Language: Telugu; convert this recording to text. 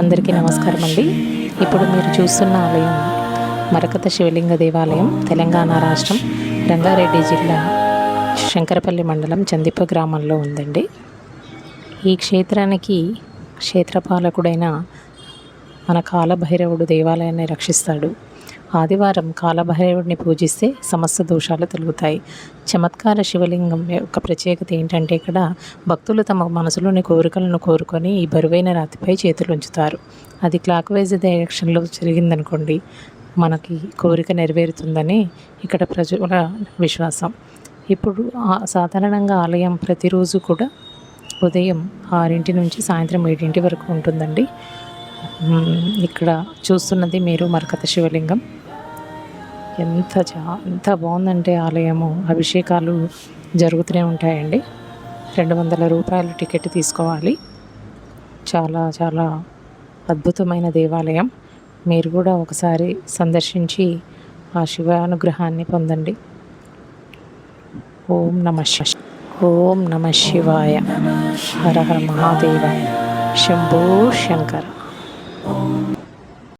అందరికీ నమస్కారం అండి. ఇప్పుడు మీరు చూస్తున్న ఆలయం మరకత శివలింగ దేవాలయం, తెలంగాణ రాష్ట్రం, రంగారెడ్డి జిల్లా, శంకరపల్లి మండలం, చందిప్ప గ్రామంలో ఉందండి. ఈ క్షేత్రానికి క్షేత్రపాలకుడైన మన కాలభైరవుడు దేవాలయాన్ని రక్షిస్తాడు. ఆదివారం కాలభైరవుడిని పూజిస్తే సమస్త దోషాలు తొలగుతాయి. చమత్కార శివలింగం యొక్క ప్రత్యేకత ఏంటంటే, ఇక్కడ భక్తులు తమ మనసులోని కోరికలను కోరుకొని ఈ బరువైన రాతిపై చేతులు ఉంచుతారు. అది క్లాక్ వైజ్ డైరెక్షన్లో జరిగిందనుకోండి, మనకి కోరిక నెరవేరుతుందని ఇక్కడ ప్రజల విశ్వాసం. ఇప్పుడు సాధారణంగా ఆలయం ప్రతిరోజు కూడా ఉదయం 6 నుంచి సాయంత్రం 7 వరకు ఉంటుందండి. ఇక్కడ చూస్తున్నది మీరు మరకత శివలింగం. ఎంత బాగుందంటే ఆలయము, అభిషేకాలు జరుగుతూనే ఉంటాయండి. 200 రూపాయలు టికెట్ తీసుకోవాలి. చాలా చాలా అద్భుతమైన దేవాలయం. మీరు కూడా ఒకసారి సందర్శించి ఆ శివ అనుగ్రహాన్ని పొందండి. ఓం నమ శివాయ. హర హర మహాదేవ. శంభో శంకర.